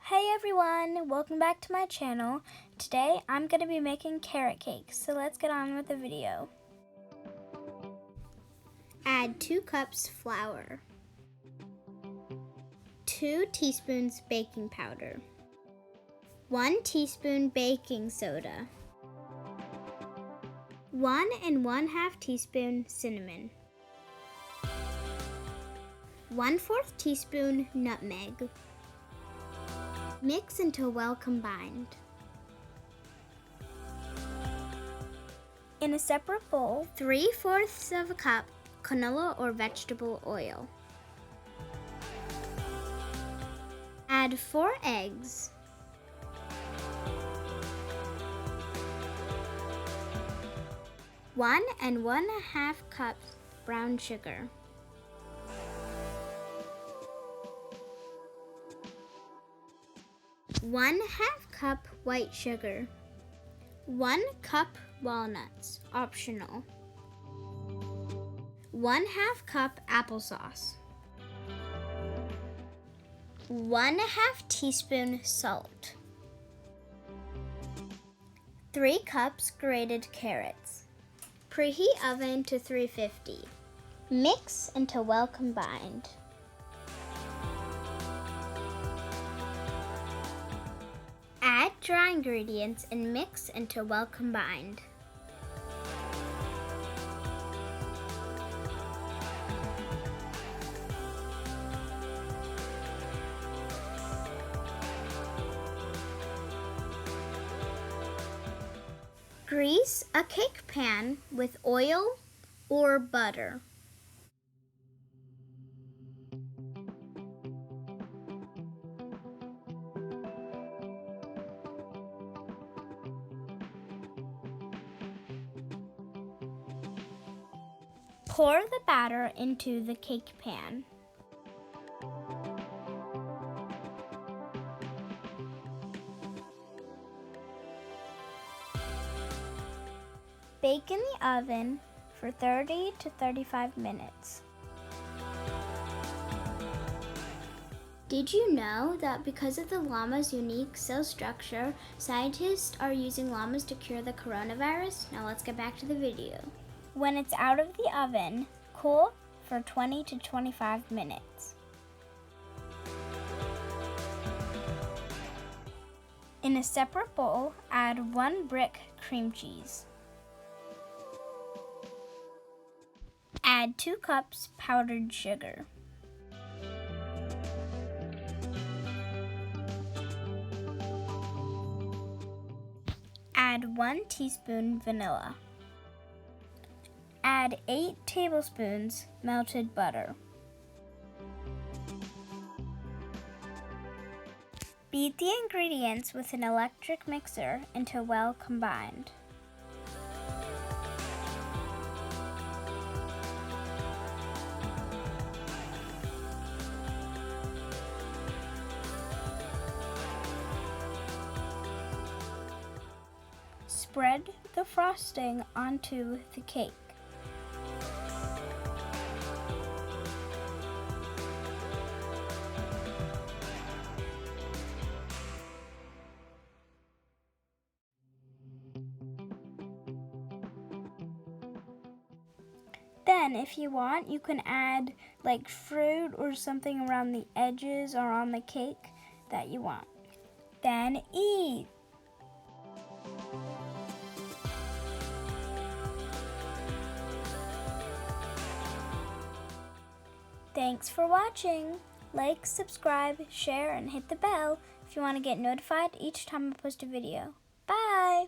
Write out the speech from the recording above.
Hey everyone, welcome back to my channel. Today I'm going to be making carrot cake, so let's get on with the video. Add 2 cups flour, 2 teaspoons baking powder, 1 teaspoon baking soda, 1 1/2 teaspoon cinnamon, 1/4 teaspoon nutmeg. Mix until well combined. In a separate bowl, 3/4 of a cup canola or vegetable oil. Add 4 eggs. One and 1/2 cups brown sugar. 1/2 cup white sugar. 1 cup walnuts, optional. 1/2 cup applesauce. 1/2 teaspoon salt. 3 cups grated carrots. Preheat oven to 350. Mix until well combined. Add dry ingredients and mix until well combined. Grease a cake pan with oil or butter. Pour the batter into the cake pan. Bake in the oven for 30 to 35 minutes. Did you know that because of the llama's unique cell structure, scientists are using llamas to cure the coronavirus? Now let's get back to the video. When it's out of the oven, cool for 20 to 25 minutes. In a separate bowl, add 1 brick cream cheese. Add 2 cups powdered sugar. Add 1 teaspoon vanilla. Add 8 tablespoons melted butter. Beat the ingredients with an electric mixer until well combined. Spread the frosting onto the cake. Then, if you want, you can add like fruit or something around the edges or on the cake that you want. Then eat! Thanks for watching. Like, subscribe, share, and hit the bell if you want to get notified each time I post a video. Bye!